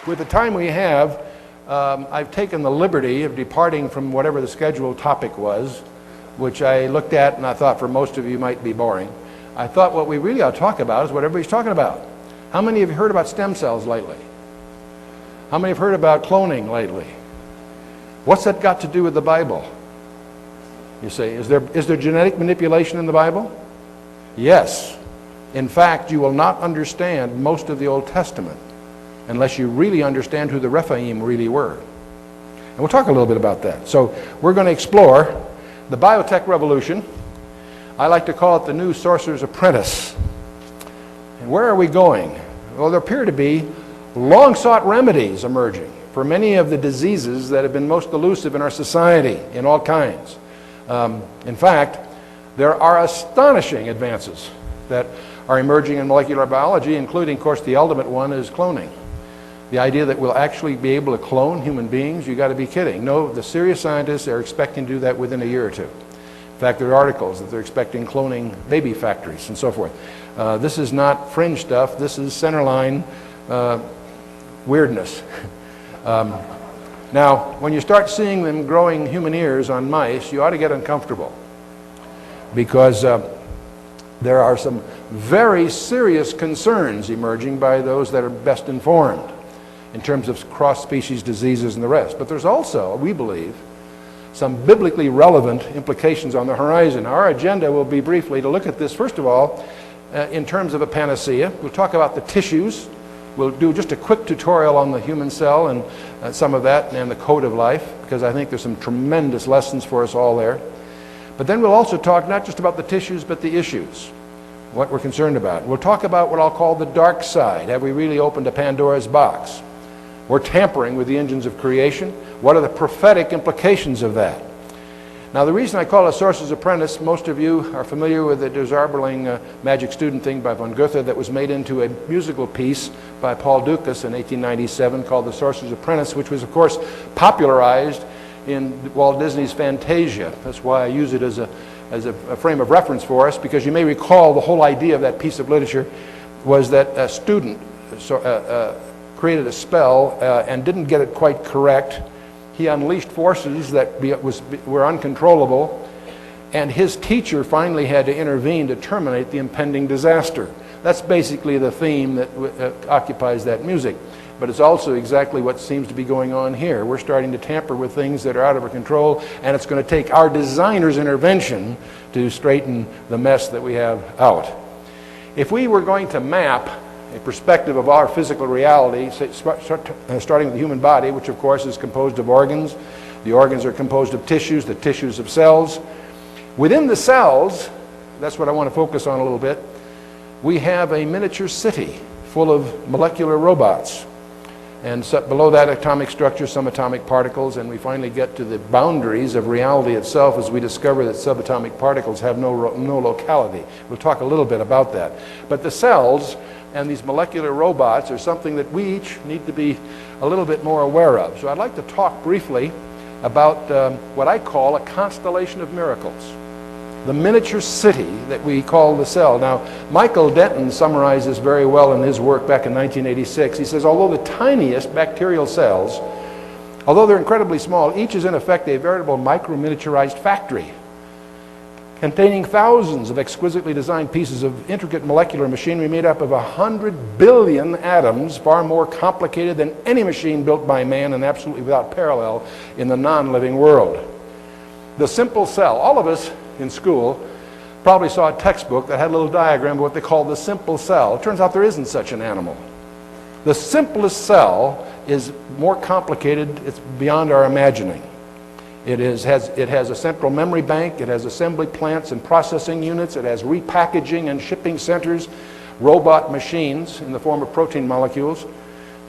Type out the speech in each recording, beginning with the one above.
with the time we have, I've taken the liberty of departing from whatever the scheduled topic was, which I looked at and I thought for most of you might be boring. I thought what we really ought to talk about is what everybody's talking about. How many of you heard about stem cells lately? How many have heard about cloning lately? What's that got to do with the Bible? You say, is there genetic manipulation in the Bible? Yes. In fact, you will not understand most of the Old Testament unless you really understand who the Rephaim really were. And we'll talk a little bit about that. So we're going to explore the biotech revolution. I like to call it the new sorcerer's apprentice. And where are we going? Well, there appear to be long-sought remedies emerging for many of the diseases that have been most elusive in our society in all kinds. In fact, there are astonishing advances that are emerging in molecular biology, including, of course, the ultimate one is cloning. The idea that we'll actually be able to clone human beings, you got to be kidding. No, the serious scientists are expecting to do that within a year or two. In fact, there are articles that they're expecting cloning baby factories and so forth. This is not fringe stuff. This is centerline weirdness. Now, when you start seeing them growing human ears on mice, you ought to get uncomfortable, because there are some very serious concerns emerging by those that are best informed in terms of cross-species diseases and the rest. But there's also, we believe, some biblically relevant implications on the horizon. Our agenda will be briefly to look at this, first of all, in terms of a panacea. We'll talk about the tissues. We'll do just a quick tutorial on the human cell and some of that, and the code of life, because I think there's some tremendous lessons for us all there. But then we'll also talk not just about the tissues, but the issues, what we're concerned about. We'll talk about what I'll call the dark side. Have we really opened a Pandora's box? We're tampering with the engines of creation. What are the prophetic implications of that? Now, the reason I call it a Sorcerer's Apprentice, most of you are familiar with the Desarbeling Magic Student thing by von Goethe that was made into a musical piece by Paul Dukas in 1897 called The Sorcerer's Apprentice, which was, of course, popularized in Walt Disney's Fantasia. That's why I use it as a frame of reference for us, because you may recall the whole idea of that piece of literature was that a student created a spell and didn't get it quite correct. He unleashed forces that were uncontrollable, and his teacher finally had to intervene to terminate the impending disaster. That's basically the theme that occupies that music. But it's also exactly what seems to be going on here. We're starting to tamper with things that are out of our control, and it's going to take our designer's intervention to straighten the mess that we have out. If we were going to map a perspective of our physical reality, starting with the human body, which of course is composed of organs. The organs are composed of tissues, the tissues of cells. Within the cells, that's what I want to focus on a little bit, we have a miniature city full of molecular robots. And so below that, atomic structure, some atomic particles, and we finally get to the boundaries of reality itself as we discover that subatomic particles have no locality. We'll talk a little bit about that. But the cells and these molecular robots are something that we each need to be a little bit more aware of. So I'd like to talk briefly about what I call a constellation of miracles, the miniature city that we call the cell. Now, Michael Denton summarizes very well in his work back in 1986. He says, although the tiniest bacterial cells, although they're incredibly small, each is in effect a veritable micro-miniaturized factory containing thousands of exquisitely designed pieces of intricate molecular machinery made up of 100 billion atoms, far more complicated than any machine built by man and absolutely without parallel in the non-living world. The simple cell. All of us in school probably saw a textbook that had a little diagram of what they call the simple cell. It turns out there isn't such an animal. The simplest cell is more complicated. It's beyond our imagining. It has a central memory bank, it has assembly plants and processing units, it has repackaging and shipping centers, robot machines in the form of protein molecules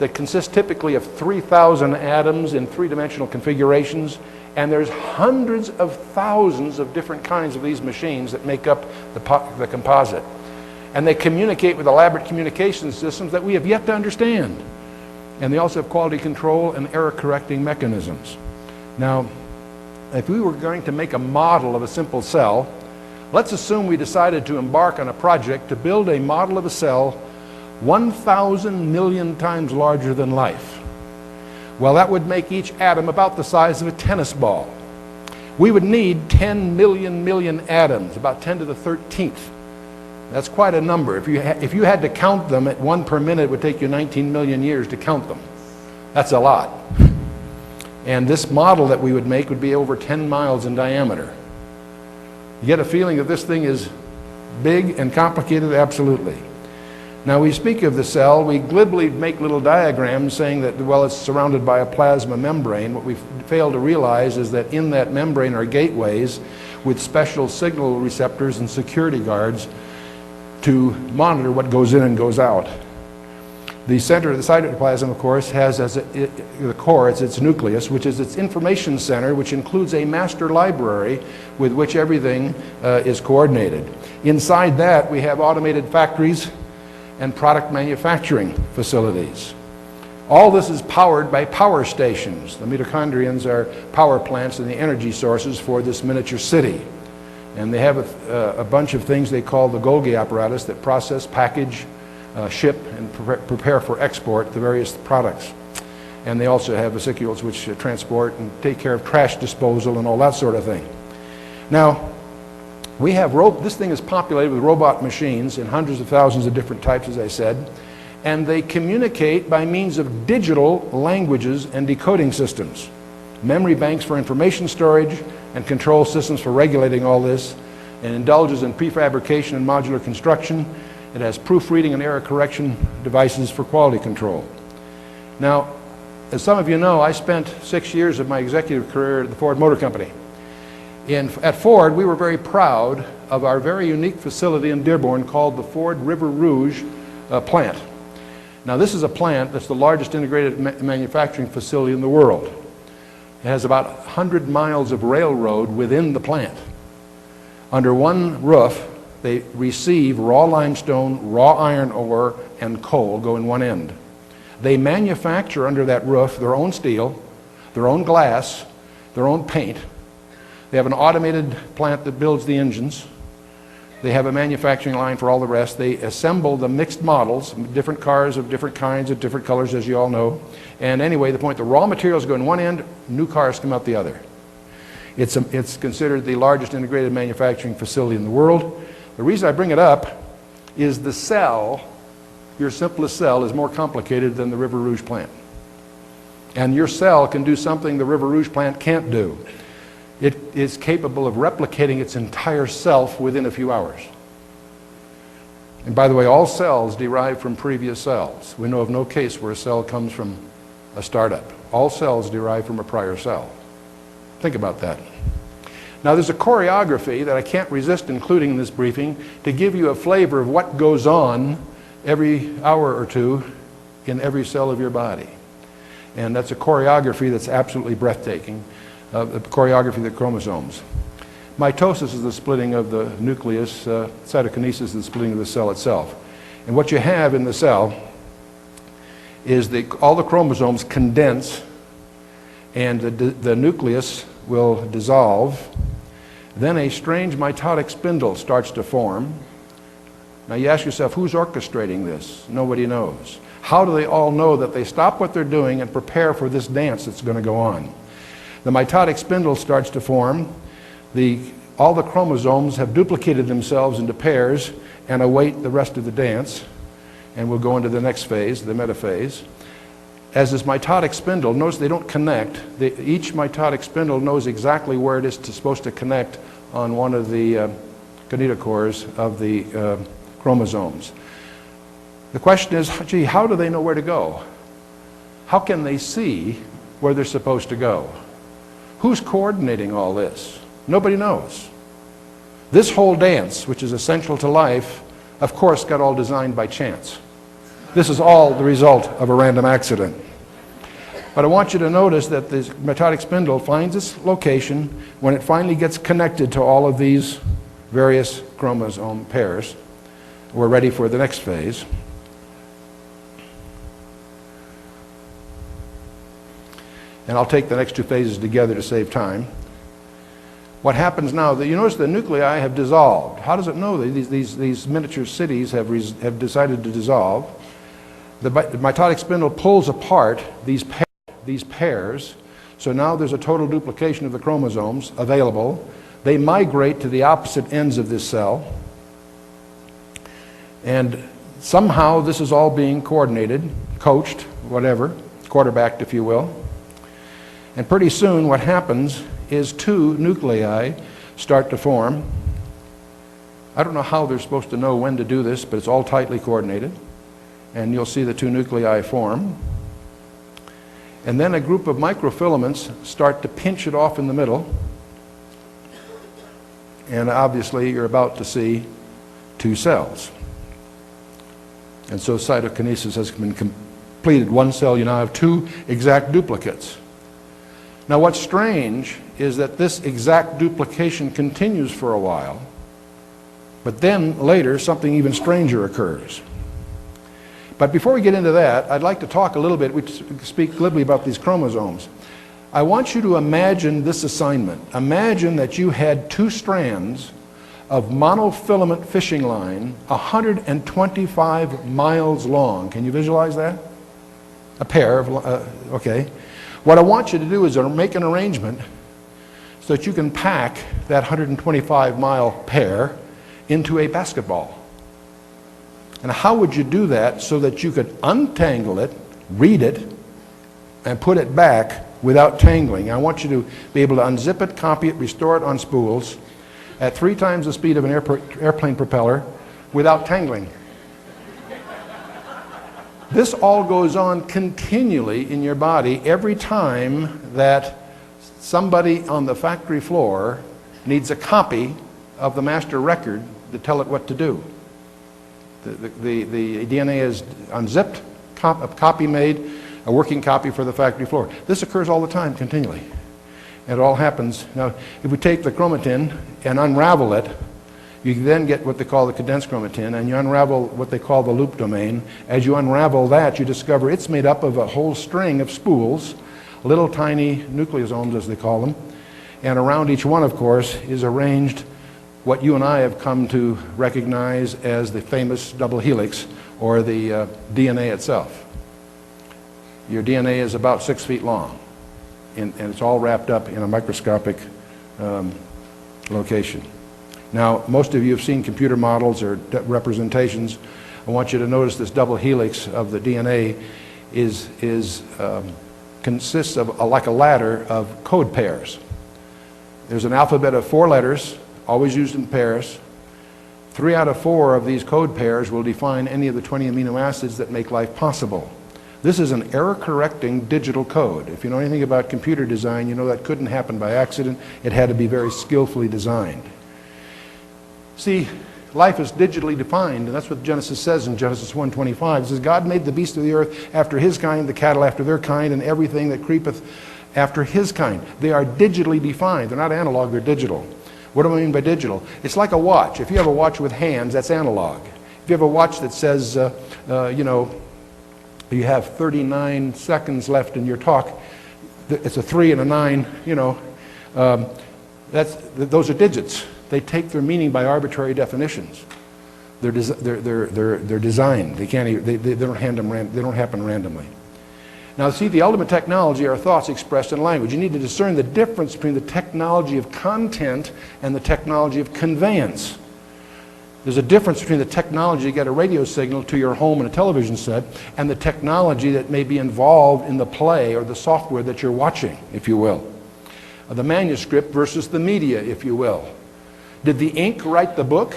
that consist typically of 3,000 atoms in three-dimensional configurations, and there's hundreds of thousands of different kinds of these machines that make up the composite. And they communicate with elaborate communication systems that we have yet to understand. And they also have quality control and error-correcting mechanisms. Now, if we were going to make a model of a simple cell, let's assume we decided to embark on a project to build a model of a cell 1,000 million times larger than life. Well, that would make each atom about the size of a tennis ball. We would need 10 million atoms, about 10 to the 13th. That's quite a number. If you had to count them at 1 per minute, it would take you 19 million years to count them. That's a lot. And this model that we would make would be over 10 miles in diameter. You get a feeling that this thing is big and complicated? Absolutely. Now, we speak of the cell, we glibly make little diagrams saying that, well, it's surrounded by a plasma membrane. What we fail to realize is that in that membrane are gateways with special signal receptors and security guards to monitor what goes in and goes out. The center of the cytoplasm, of course, has as the core, it's its nucleus, which is its information center, which includes a master library with which everything is coordinated. Inside that, we have automated factories and product manufacturing facilities. All this is powered by power stations. The mitochondrions are power plants and the energy sources for this miniature city. And they have a bunch of things they call the Golgi apparatus that process, package, ship, and prepare for export the various products. And they also have vesicules which transport and take care of trash disposal and all that sort of thing. Now, we have this thing is populated with robot machines in hundreds of thousands of different types, as I said, and they communicate by means of digital languages and decoding systems, memory banks for information storage, and control systems for regulating all this, and indulges in prefabrication and modular construction. It has proofreading and error correction devices for quality control. Now, as some of you know, I spent 6 years of my executive career at the Ford Motor Company. At Ford, we were very proud of our very unique facility in Dearborn called the Ford River Rouge plant. Now, this is a plant that's the largest integrated manufacturing facility in the world. It has about 100 miles of railroad within the plant. Under one roof, they receive raw limestone, raw iron ore, and coal go in one end. They manufacture under that roof their own steel, their own glass, their own paint. They have an automated plant that builds the engines. They have a manufacturing line for all the rest. They assemble the mixed models, different cars of different kinds, of different colors, as you all know. And anyway, the raw materials go in one end, new cars come out the other. It's considered the largest integrated manufacturing facility in the world. The reason I bring it up is the cell, your simplest cell, is more complicated than the River Rouge plant. And your cell can do something the River Rouge plant can't do. It is capable of replicating its entire self within a few hours. And by the way, all cells derive from previous cells. We know of no case where a cell comes from a startup. All cells derive from a prior cell. Think about that. Now, there's a choreography that I can't resist including in this briefing to give you a flavor of what goes on every hour or two in every cell of your body. And that's a choreography that's absolutely breathtaking. The choreography of the chromosomes. Mitosis is the splitting of the nucleus, cytokinesis is the splitting of the cell itself. And what you have in the cell is all the chromosomes condense and the nucleus will dissolve. Then a strange mitotic spindle starts to form. Now you ask yourself, who's orchestrating this? Nobody knows. How do they all know that they stop what they're doing and prepare for this dance that's going to go on? The mitotic spindle starts to form. All the chromosomes have duplicated themselves into pairs and await the rest of the dance. And we'll go into the next phase, the metaphase. As this mitotic spindle, notice they don't connect. Each mitotic spindle knows exactly where it is supposed to connect on one of the kinetochores of the chromosomes. The question is, gee, how do they know where to go? How can they see where they're supposed to go? Who's coordinating all this? Nobody knows. This whole dance, which is essential to life, of course, got all designed by chance. This is all the result of a random accident. But I want you to notice that this mitotic spindle finds its location when it finally gets connected to all of these various chromosome pairs. We're ready for the next phase. And I'll take the next two phases together to save time. What happens now, you notice the nuclei have dissolved. How does it know that these miniature cities have decided to dissolve? The mitotic spindle pulls apart these pairs. these pairs. So now there's a total duplication of the chromosomes available. They migrate to the opposite ends of this cell. And somehow this is all being coordinated, coached, whatever, quarterbacked, if you will. And pretty soon what happens is two nuclei start to form. I don't know how they're supposed to know when to do this, but it's all tightly coordinated. And you'll see the two nuclei form. And then a group of microfilaments start to pinch it off in the middle. And obviously you're about to see two cells. And so cytokinesis has been completed. One cell, you now have two exact duplicates. Now what's strange is that this exact duplication continues for a while, but then later something even stranger occurs. But before we get into that, I'd like to talk a little bit, we speak glibly about these chromosomes. I want you to imagine this assignment. Imagine that you had two strands of monofilament fishing line 125 miles long. Can you visualize that? A pair of, okay. What I want you to do is make an arrangement so that you can pack that 125-mile pair into a basketball. And how would you do that so that you could untangle it, read it, and put it back without tangling? I want you to be able to unzip it, copy it, restore it on spools at 3 times the speed of an airplane propeller without tangling. This all goes on continually in your body every time that somebody on the factory floor needs a copy of the master record to tell it what to do. The DNA is unzipped, a copy made, a working copy for the factory floor. This occurs all the time, continually. And it all happens. Now, if we take the chromatin and unravel it, you then get what they call the condensed chromatin, and you unravel what they call the loop domain. As you unravel that, you discover it's made up of a whole string of spools, little tiny nucleosomes, as they call them. And around each one, of course, is arranged what you and I have come to recognize as the famous double helix, or the DNA itself. Your DNA is about 6 feet long, and it's all wrapped up in a microscopic location. Now, most of you have seen computer models or representations. I want you to notice this double helix of the DNA consists of like a ladder of code pairs. There's an alphabet of 4 letters, always used in pairs. 3 out of 4 of these code pairs will define any of the 20 amino acids that make life possible. This is an error-correcting digital code. If you know anything about computer design, you know that couldn't happen by accident. It had to be very skillfully designed. See, life is digitally defined, and that's what Genesis says in Genesis 1:25. It says, God made the beasts of the earth after his kind, the cattle after their kind, and everything that creepeth after his kind. They are digitally defined. They're not analog, they're digital. What do I mean by digital? It's like a watch. If you have a watch with hands, that's analog. If you have a watch that says, you know, you have 39 seconds left in your talk, it's a 3 and a 9, you know, those are digits. They take their meaning by arbitrary definitions. They're designed. They don't happen randomly. Now, see, the ultimate technology are thoughts expressed in language. You need to discern the difference between the technology of content and the technology of conveyance. There's a difference between the technology to get a radio signal to your home and a television set and the technology that may be involved in the play or the software that you're watching, if you will. The manuscript versus the media, if you will. Did the ink write the book?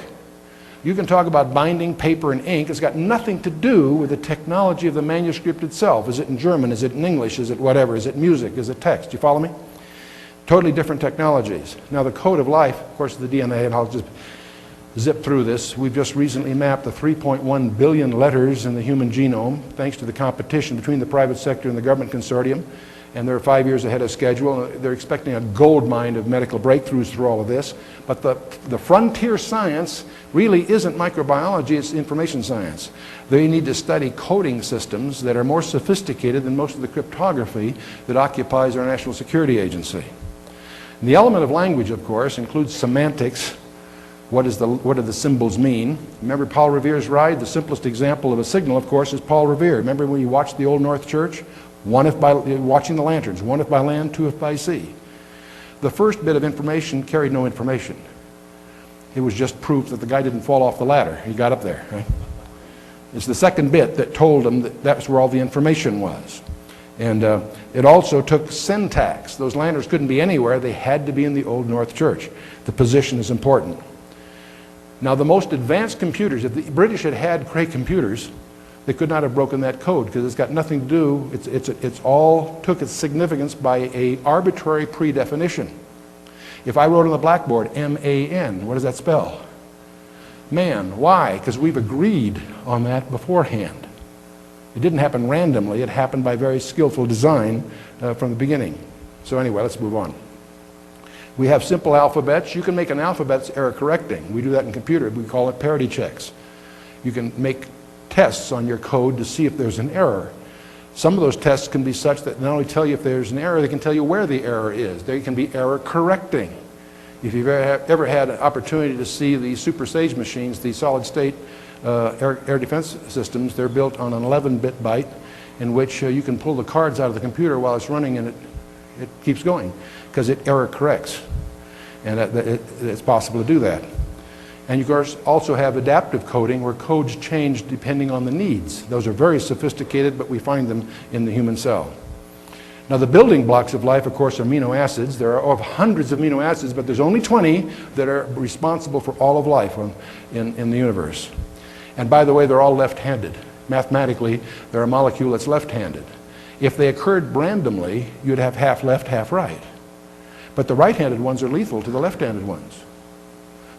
You can talk about binding paper and ink. It's got nothing to do with the technology of the manuscript itself. Is it in German? Is it in English? Is it whatever? Is it music? Is it text? You follow me? Totally different technologies. Now, the code of life, of course, is the DNA, and I'll just zip through this. We've just recently mapped the 3.1 billion letters in the human genome, thanks to the competition between the private sector and the government consortium. And they're 5 years ahead of schedule. They're expecting a gold mine of medical breakthroughs through all of this. But the frontier science really isn't microbiology, it's information science. They need to study coding systems that are more sophisticated than most of the cryptography that occupies our National Security Agency. And the element of language, of course, includes semantics. What do the symbols mean? Remember Paul Revere's ride? The simplest example of a signal, of course, is Paul Revere. Remember when you watched the Old North Church? One if by watching the lanterns, one if by land, two if by sea. The first bit of information carried no information. It was just proof that the guy didn't fall off the ladder. He got up there, right? It's the second bit that told him that that's where all the information was. And it also took syntax. Those lanterns couldn't be anywhere. They had to be in the Old North Church. The position is important. Now, the most advanced computers, if the British had had great computers, they could not have broken that code because it's got nothing to do, it's all took its significance by an arbitrary predefinition. If I wrote on the blackboard, M-A-N, what does that spell? Man. Why? Because we've agreed on that beforehand. It didn't happen randomly. It happened by very skillful design from the beginning. So anyway, let's move on. We have simple alphabets. You can make an alphabet that's error correcting. We do that in computer. We call it parity checks. You can make tests on your code to see if there's an error. Some of those tests can be such that not only tell you if there's an error, they can tell you where the error is. They can be error correcting. If you've ever had an opportunity to see the Super Sage machines, the solid state air defense systems, they're built on an 11-bit byte in which you can pull the cards out of the computer while it's running and it keeps going because it error corrects. And it's possible to do that. And you, of course, also have adaptive coding where codes change depending on the needs. Those are very sophisticated, but we find them in the human cell. Now, the building blocks of life, of course, are amino acids. There are hundreds of amino acids, but there's only 20 that are responsible for all of life in the universe. And by the way, they're all left-handed. Mathematically, they're a molecule that's left-handed. If they occurred randomly, you'd have half left, half right. But the right-handed ones are lethal to the left-handed ones.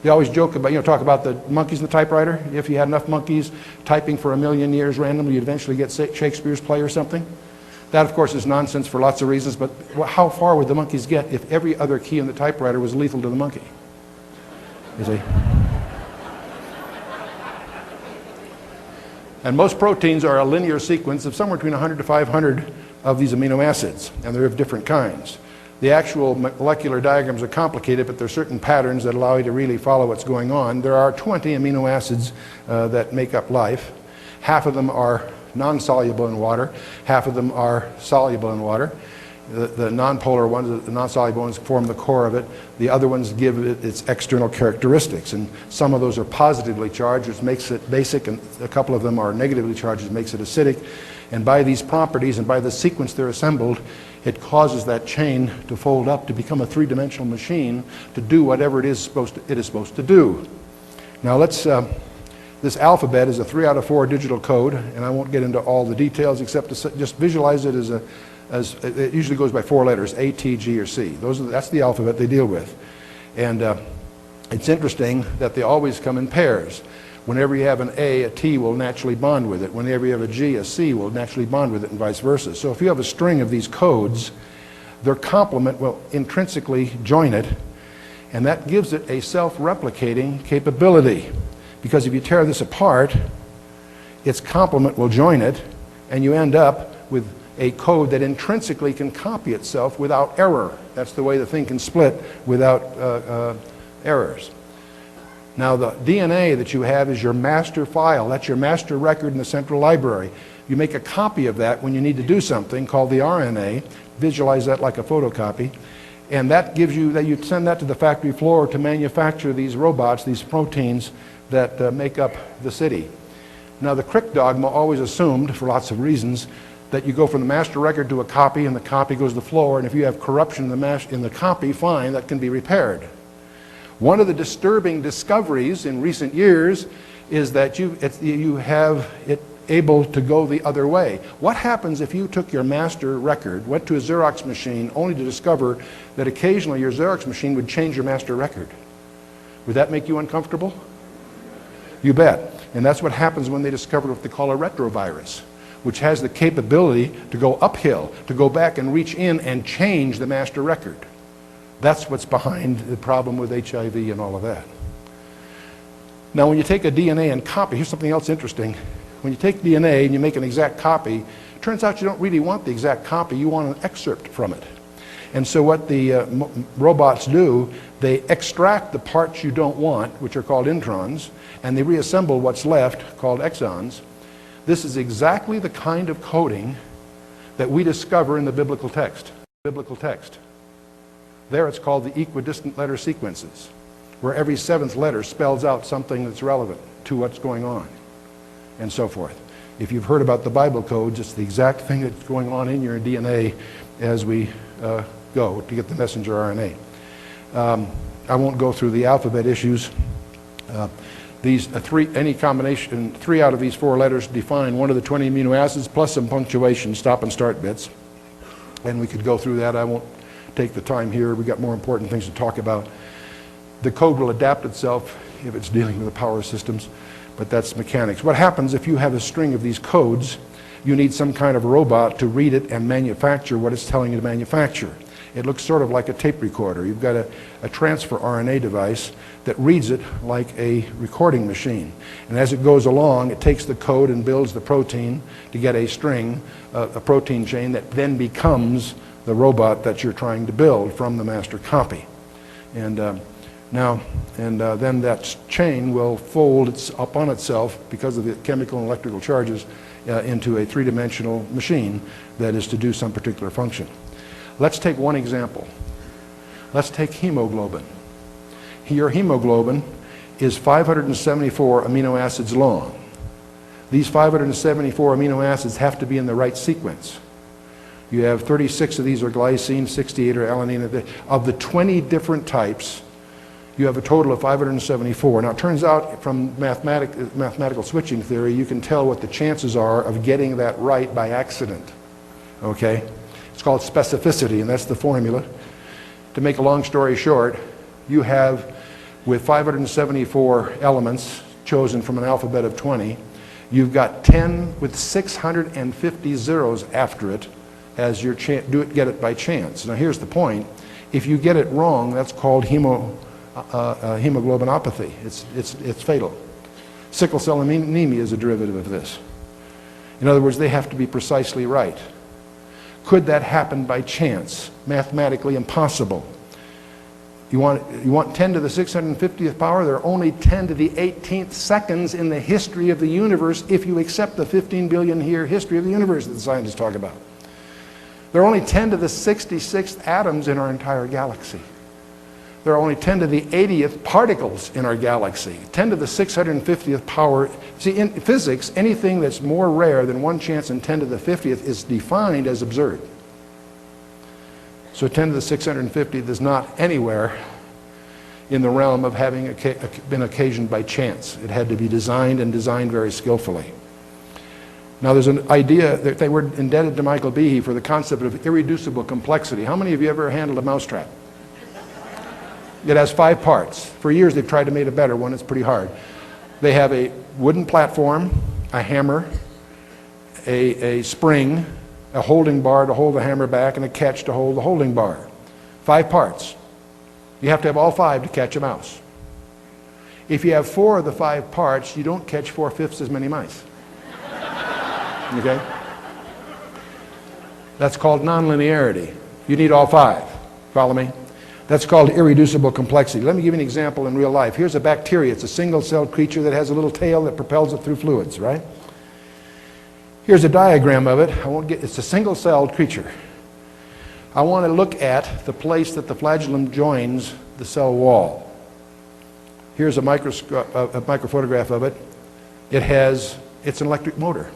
They always joke about, talk about the monkeys in the typewriter. If you had enough monkeys typing for 1,000,000 years randomly, you'd eventually get Shakespeare's play or something. That, of course, is nonsense for lots of reasons, but how far would the monkeys get if every other key in the typewriter was lethal to the monkey? You see? And most proteins are a linear sequence of somewhere between 100 to 500 of these amino acids, and they're of different kinds. The actual molecular diagrams are complicated, but there are certain patterns that allow you to really follow what's going on. There are 20 amino acids that make up life. Half of them are non-soluble in water. Half of them are soluble in water. The non-polar ones, the non-soluble ones, form the core of it. The other ones give it its external characteristics. And some of those are positively charged, which makes it basic, and a couple of them are negatively charged, which makes it acidic. And by these properties and by the sequence they're assembled, it causes that chain to fold up to become a three-dimensional machine to do whatever it is supposed to do. Now this alphabet is a 3 out of 4 digital code, and I won't get into all the details except to just visualize it as it usually goes by 4 letters, A, T, G, or C. That's the alphabet they deal with. And it's interesting that they always come in pairs. Whenever you have an A T will naturally bond with it. Whenever you have a G, a C will naturally bond with it, and vice versa. So if you have a string of these codes, their complement will intrinsically join it, and that gives it a self-replicating capability. Because if you tear this apart, its complement will join it, and you end up with a code that intrinsically can copy itself without error. That's the way the thing can split without errors. Now, the DNA that you have is your master file. That's your master record in the central library. You make a copy of that when you need to do something called the RNA. Visualize that like a photocopy. And that gives you, that you send that to the factory floor to manufacture these robots, these proteins that make up the city. Now, the Crick dogma always assumed, for lots of reasons, that you go from the master record to a copy, and the copy goes to the floor, and if you have corruption in the copy, fine, that can be repaired. One of the disturbing discoveries in recent years is that you have it able to go the other way. What happens if you took your master record, went to a Xerox machine, only to discover that occasionally your Xerox machine would change your master record? Would that make you uncomfortable? You bet. And that's what happens when they discovered what they call a retrovirus, which has the capability to go uphill, to go back and reach in and change the master record. That's what's behind the problem with HIV and all of that. Now, when you take a DNA and copy, here's something else interesting. When you take DNA and you make an exact copy, it turns out you don't really want the exact copy, you want an excerpt from it. And so what the robots do, they extract the parts you don't want, which are called introns, and they reassemble what's left, called exons. This is exactly the kind of coding that we discover in the biblical text. There it's called the equidistant letter sequences, where every seventh letter spells out something that's relevant to what's going on, and so forth. If you've heard about the Bible codes, it's the exact thing that's going on in your DNA as we go to get the messenger RNA. I won't go through the alphabet issues. Any combination, 3 out of these 4 letters define one of the 20 amino acids, plus some punctuation, stop and start bits. And we could go through that. I won't take the time here. We've got more important things to talk about. The code will adapt itself if it's dealing with the power systems, but that's mechanics. What happens if you have a string of these codes? You need some kind of robot to read it and manufacture what it's telling you to manufacture. It looks sort of like a tape recorder. You've got a transfer RNA device that reads it like a recording machine. And as it goes along, it takes the code and builds the protein to get a string, a protein chain that then becomes the robot that you're trying to build from the master copy. And then that chain will fold upon itself because of the chemical and electrical charges into a 3-dimensional machine that is to do some particular function. Let's take one example. Let's take hemoglobin. Your hemoglobin is 574 amino acids long. These 574 amino acids have to be in the right sequence. You have 36 of these are glycine, 68 are alanine. Of the 20 different types, you have a total of 574. Now it turns out from mathematical switching theory, you can tell what the chances are of getting that right by accident. Okay? It's called specificity, and that's the formula. To make a long story short, you have, with 574 elements chosen from an alphabet of 20, you've got 10 with 650 zeros after it as your get it by chance. Now here's the point. If you get it wrong, that's called hemoglobinopathy. It's fatal. Sickle cell anemia is a derivative of this. In other words, they have to be precisely right. Could that happen by chance? Mathematically impossible. You want 10 to the 650th power? There are only 10 to the 18th seconds in the history of the universe if you accept the 15 billion year history of the universe that the scientists talk about. There are only 10 to the 66th atoms in our entire galaxy. There are only 10 to the 80th particles in our galaxy. 10 to the 650th power. See, in physics, anything that's more rare than 1 chance in 10 to the 50th is defined as absurd. So 10 to the 650th is not anywhere in the realm of having been occasioned by chance. It had to be designed, and designed very skillfully. Now there's an idea that they were indebted to Michael Behe for the concept of irreducible complexity. How many of you ever handled a mousetrap? It has 5 parts. For years they've tried to make a better one. It's pretty hard. They have a wooden platform, a hammer, a spring, a holding bar to hold the hammer back, and a catch to hold the holding bar. 5 parts. You have to have all 5 to catch a mouse. If you have 4 of the 5 parts, you don't catch 4/5 as many mice. Okay? That's called nonlinearity. You need all 5. Follow me? That's called irreducible complexity. Let me give you an example in real life. Here's a bacteria. It's a single-celled creature that has a little tail that propels it through fluids, right? Here's a diagram of it. It's a single-celled creature. I want to look at the place that the flagellum joins the cell wall. Here's a microphotograph of it. It's an electric motor.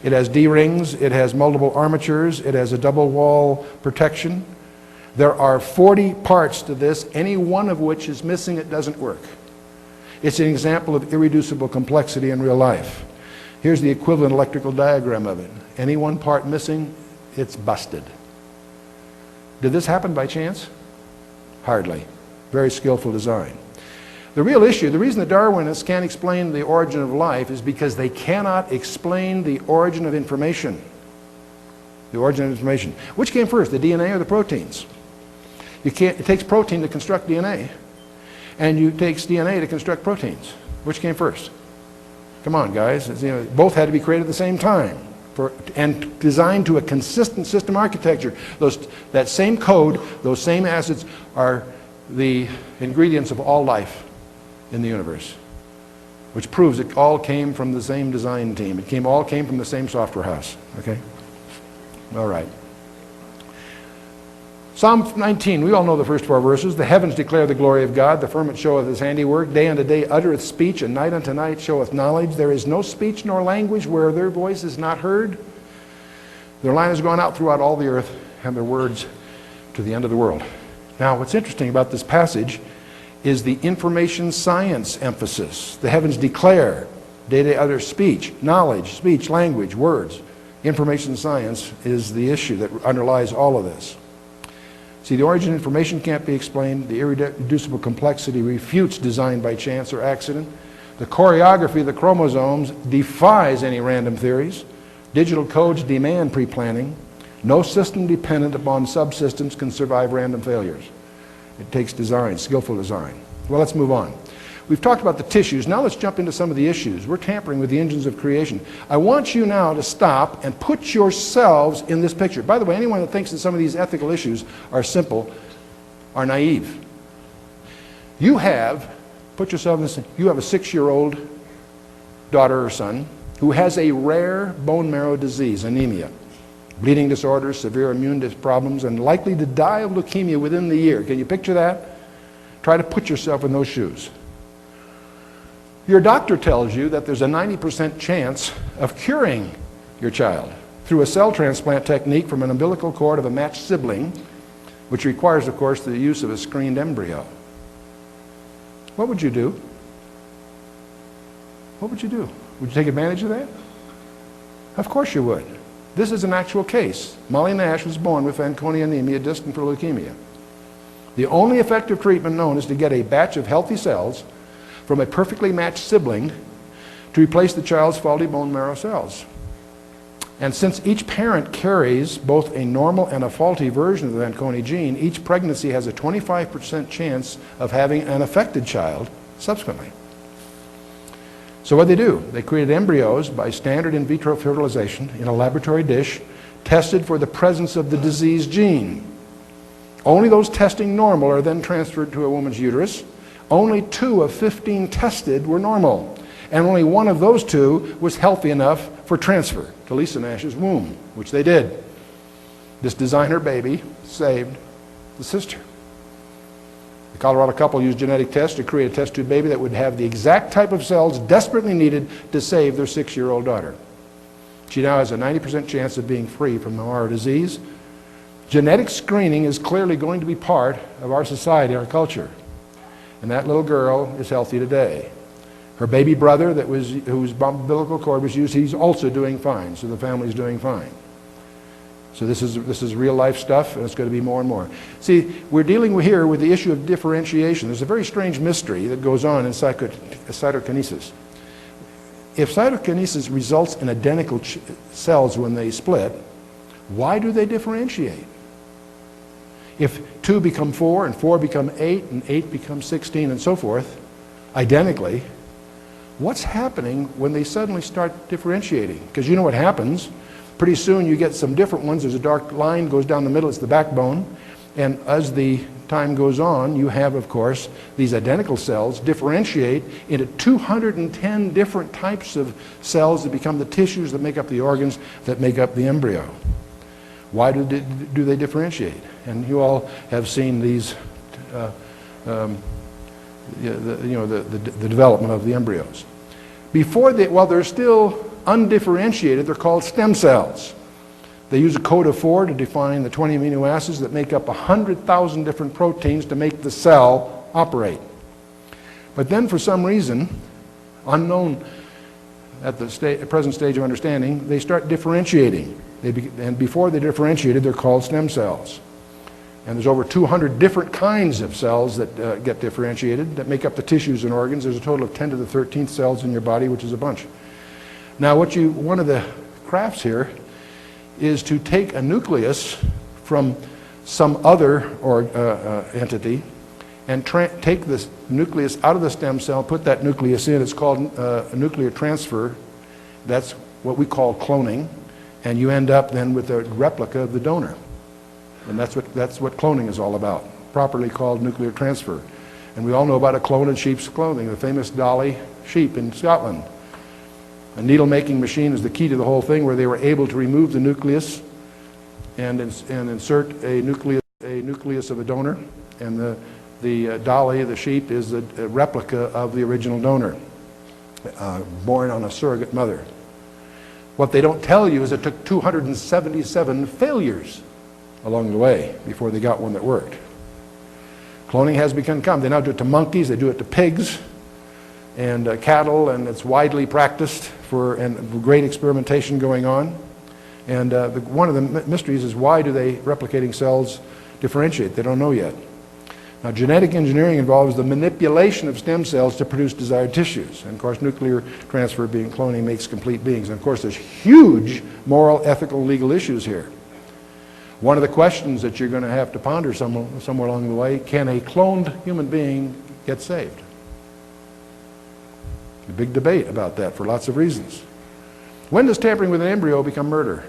It has D-rings. It has multiple armatures. It has a double wall protection. There are 40 parts to this, any one of which is missing, it doesn't work. It's an example of irreducible complexity in real life. Here's the equivalent electrical diagram of it. Any one part missing, it's busted. Did this happen by chance? Hardly. Very skillful design. The real issue, the reason the Darwinists can't explain the origin of life is because they cannot explain the origin of information. The origin of information. Which came first, the DNA or the proteins? It takes protein to construct DNA, and it takes DNA to construct proteins. Which came first? Come on, guys. Both had to be created at the same time and designed to a consistent system architecture. That same code, those same acids are the ingredients of all life in the universe, which proves it all came from the same design team. All came from the same software house. Okay? All right. Psalm 19, we all know the first 4 verses. The heavens declare the glory of God. The firmament showeth his handiwork. Day unto day uttereth speech, and night unto night showeth knowledge. There is no speech nor language where their voice is not heard. Their line has gone out throughout all the earth, and their words to the end of the world. Now, what's interesting about this passage is the information science emphasis. The heavens declare, day utter speech, knowledge, speech, language, words. Information science is the issue that underlies all of this. See, the origin of information can't be explained. The irreducible complexity refutes design by chance or accident. The choreography of the chromosomes defies any random theories. Digital codes demand pre-planning. No system dependent upon subsystems can survive random failures. It takes design, skillful design. Well, let's move on. We've talked about the tissues. Now let's jump into some of the issues. We're tampering with the engines of creation. I want you now to stop and put yourselves in this picture. By the way, anyone that thinks that some of these ethical issues are simple are naive. Put yourself in this, you have a 6-year-old daughter or son who has a rare bone marrow disease, anemia, bleeding disorders, severe immune problems, and likely to die of leukemia within the year. Can you picture that? Try to put yourself in those shoes. Your doctor tells you that there's a 90% chance of curing your child through a cell transplant technique from an umbilical cord of a matched sibling, which requires, of course, the use of a screened embryo. What would you do? What would you do? Would you take advantage of that? Of course you would. This is an actual case. Molly Nash was born with Fanconi anemia, destined for leukemia. The only effective treatment known is to get a batch of healthy cells from a perfectly matched sibling to replace the child's faulty bone marrow cells. And since each parent carries both a normal and a faulty version of the Fanconi gene, each pregnancy has a 25% chance of having an affected child subsequently. So what do? They created embryos by standard in vitro fertilization in a laboratory dish, tested for the presence of the disease gene. Only those testing normal are then transferred to a woman's uterus. Only 2 of 15 tested were normal, and only 1 of those 2 was healthy enough for transfer to Lisa Nash's womb, which they did. This designer baby saved the sister. The Colorado couple used genetic tests to create a test tube baby that would have the exact type of cells desperately needed to save their 6-year-old daughter. She now has a 90% chance of being free from bone marrow disease. Genetic screening is clearly going to be part of our society, our culture. And that little girl is healthy today. Her baby brother, whose umbilical cord was used, he's also doing fine. So the family's doing fine. So this is real life stuff, and it's going to be more and more. See, we're dealing here with the issue of differentiation. There's a very strange mystery that goes on in cytokinesis. If cytokinesis results in identical cells when they split, why do they differentiate? If 2 become 4, and 4 become 8, and 8 becomes 16, and so forth, identically, what's happening when they suddenly start differentiating? Because you know what happens. Pretty soon you get some different ones. There's a dark line goes down the middle. It's the backbone. And as the time goes on, you have, of course, these identical cells differentiate into 210 different types of cells that become the tissues that make up the organs that make up the embryo. Why do they differentiate? And you all have seen these, the development of the embryos. While they're still undifferentiated, they're called stem cells. They use a code of 4 to define the 20 amino acids that make up 100,000 different proteins to make the cell operate. But then for some reason, unknown at the present stage of understanding, they start differentiating. And before they differentiated, they're called stem cells. And there's over 200 different kinds of cells that get differentiated that make up the tissues and organs. There's a total of 10 to the 13th cells in your body, which is a bunch. Now, one of the crafts here is to take a nucleus from some other entity and take this nucleus out of the stem cell, put that nucleus in. It's called a nuclear transfer. That's what we call cloning. And you end up then with a replica of the donor. And that's what cloning is all about, properly called nuclear transfer. And we all know about a clone in sheep's clothing, the famous Dolly sheep in Scotland. A needle-making machine is the key to the whole thing, where they were able to remove the nucleus and insert a nucleus of a donor, and the dolly, the sheep, is a replica of the original donor, born on a surrogate mother. What they don't tell you is it took 277 failures along the way before they got one that worked. Cloning has become common. They now do it to monkeys, they do it to pigs and cattle, and it's widely practiced and great experimentation going on. And one of the mysteries is, why do they replicating cells differentiate? They don't know yet. Now, genetic engineering involves the manipulation of stem cells to produce desired tissues. And of course, nuclear transfer, being cloning, makes complete beings. And of course, there's huge moral, ethical, legal issues here. One of the questions that you're going to have to ponder somewhere along the way: can a cloned human being get saved? A big debate about that for lots of reasons. When does tampering with an embryo become murder?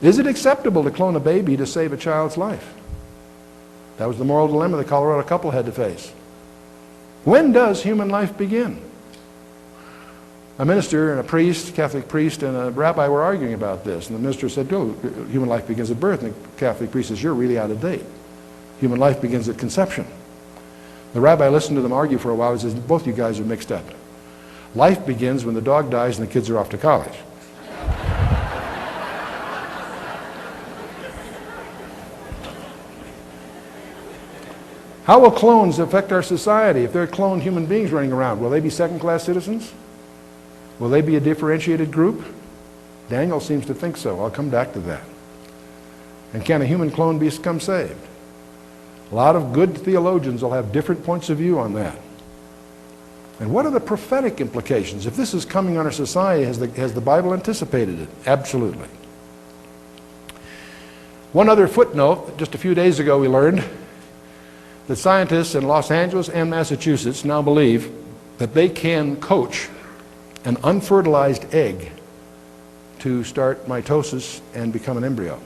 Is it acceptable to clone a baby to save a child's life? That was the moral dilemma the Colorado couple had to face. When does human life begin? A minister and a priest, Catholic priest, and a rabbi were arguing about this. And the minister said, "Oh, human life begins at birth." And the Catholic priest says, "You're really out of date. Human life begins at conception." The rabbi listened to them argue for a while and says, "Both you guys are mixed up. Life begins when the dog dies and the kids are off to college." How will clones affect our society? If there are cloned human beings running around, will they be second-class citizens? Will they be a differentiated group? Daniel seems to think so. I'll come back to that. And can a human clone become saved? A lot of good theologians will have different points of view on that. And what are the prophetic implications? If this is coming on our society, has the Bible anticipated it? Absolutely. One other footnote: just a few days ago we learned that scientists in Los Angeles and Massachusetts now believe that they can coach an unfertilized egg to start mitosis and become an embryo.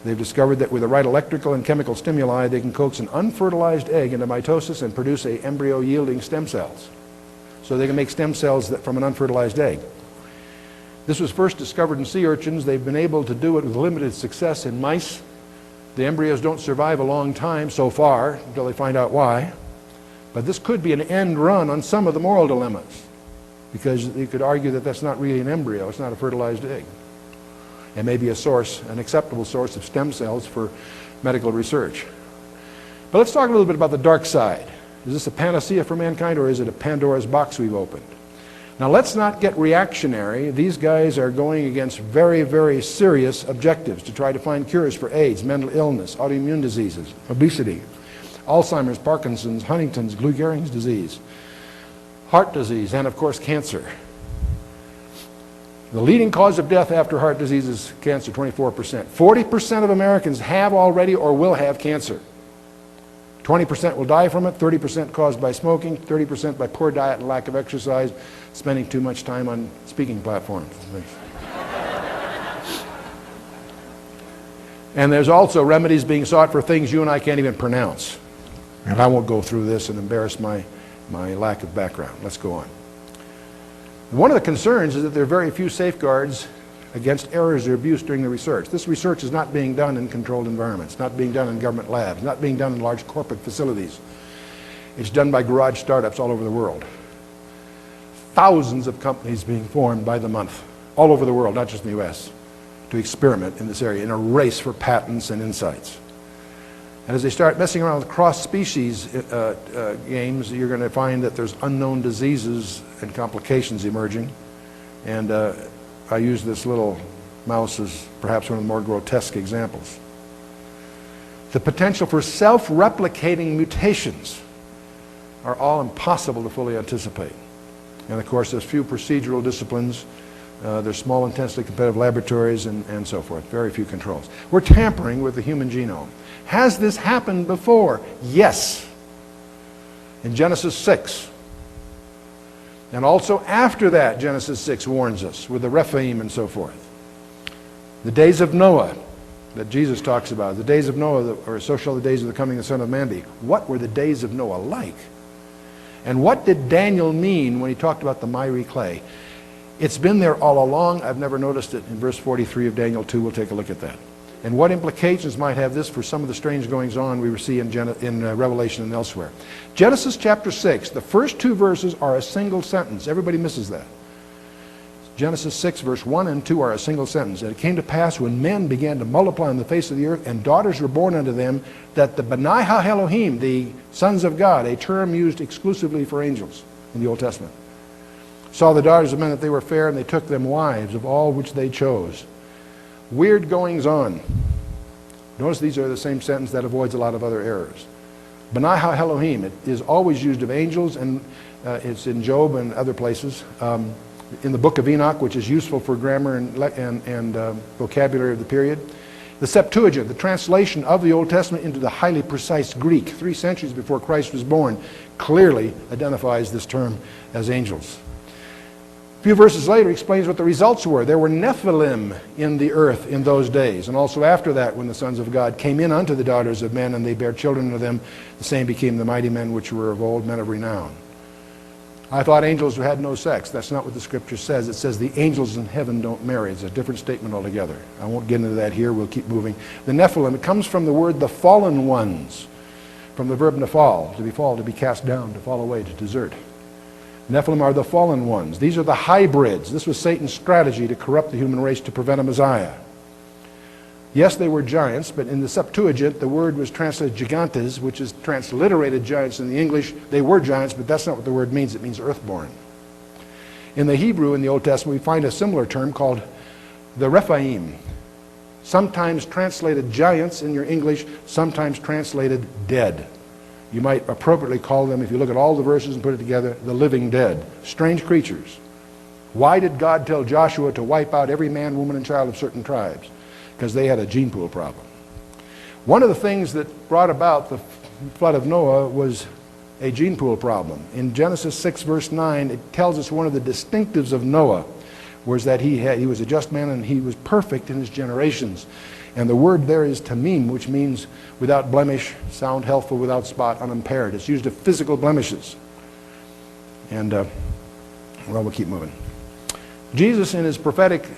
They've discovered that with the right electrical and chemical stimuli, they can coax an unfertilized egg into mitosis and produce an embryo yielding stem cells. So they can make stem cells from an unfertilized egg. This was first discovered in sea urchins. They've been able to do it with limited success in mice. The embryos don't survive a long time so far until they find out why. But this could be an end run on some of the moral dilemmas, because you could argue that that's not really an embryo, it's not a fertilized egg. It may be a source, an acceptable source of stem cells for medical research. But let's talk a little bit about the dark side. Is this a panacea for mankind, or is it a Pandora's box we've opened? Now, let's not get reactionary. These guys are going against very, very serious objectives to try to find cures for AIDS, mental illness, autoimmune diseases, obesity, Alzheimer's, Parkinson's, Huntington's, Lou Gehrig's disease, heart disease, and of course cancer. The leading cause of death after heart disease is cancer, 24%. 40% of Americans have already or will have cancer. 20% will die from it, 30% caused by smoking, 30% by poor diet and lack of exercise, spending too much time on speaking platforms. And there's also remedies being sought for things you and I can't even pronounce. And I won't go through this and embarrass my lack of background. Let's go on. One of the concerns is that there are very few safeguards against errors or abuse during the research. This research is not being done in controlled environments, not being done in government labs, not being done in large corporate facilities. It's done by garage startups all over the world. Thousands of companies being formed by the month, all over the world, not just in the US, to experiment in this area in a race for patents and insights. And as they start messing around with cross-species games, you're going to find that there's unknown diseases and complications emerging. And I use this little mouse as perhaps one of the more grotesque examples. The potential for self-replicating mutations are all impossible to fully anticipate. And of course, there's few procedural disciplines. There's small, intensely competitive laboratories and so forth. Very few controls. We're tampering with the human genome. Has this happened before? Yes. In Genesis 6. And also after that, Genesis 6 warns us with the Rephaim and so forth. The days of Noah that Jesus talks about, the days of Noah, or so shall the days of the coming of the Son of Man be. What were the days of Noah like? And what did Daniel mean when he talked about the miry clay? It's been there all along. I've never noticed it. In verse 43 of Daniel 2, we'll take a look at that. And what implications might have this for some of the strange goings on we see in Revelation and elsewhere. Genesis chapter 6, the first two verses are a single sentence. Everybody misses that. Genesis 6, verse 1 and 2 are a single sentence. And it came to pass when men began to multiply on the face of the earth, and daughters were born unto them, that the B'nai Ha-Elohim, the sons of God, a term used exclusively for angels in the Old Testament, saw the daughters of men that they were fair, and they took them wives of all which they chose. Weird goings on. Notice these are the same sentence that avoids a lot of other errors. B'nai Ha-Elohim, it is always used of angels, and it's in Job and other places. In the book of Enoch, which is useful for grammar and vocabulary of the period. The Septuagint, the translation of the Old Testament into the highly precise Greek, 3 centuries before Christ was born, clearly identifies this term as angels. A few verses later explains what the results were. There were Nephilim in the earth in those days, and also after that, when the sons of God came in unto the daughters of men, and they bare children unto them, the same became the mighty men which were of old, men of renown. I thought angels had no sex. That's not what the scripture says. It says the angels in heaven don't marry. It's a different statement altogether. I won't get into that here. We'll keep moving. The Nephilim, it comes from the word the fallen ones, from the verb nephal, to be fall, to be cast down, to fall away, to desert. Nephilim are the fallen ones. These are the hybrids. This was Satan's strategy to corrupt the human race to prevent a Messiah. Yes, they were giants, but in the Septuagint, the word was translated gigantes, which is transliterated giants in the English. They were giants, but that's not what the word means. It means earthborn. In the Hebrew, in the Old Testament, we find a similar term called the Rephaim, sometimes translated giants in your English, sometimes translated dead. You might appropriately call them, if you look at all the verses and put it together, the living dead, strange creatures. Why did God tell Joshua to wipe out every man, woman, and child of certain tribes? Because they had a gene pool problem. One of the things that brought about the flood of Noah was a gene pool problem. In Genesis 6, verse 9, it tells us one of the distinctives of Noah was that he was a just man and he was perfect in his generations. And the word there is tamim, which means without blemish, sound, healthful, without spot, unimpaired. It's used of physical blemishes. And, well, we'll keep moving. Jesus, in his prophetic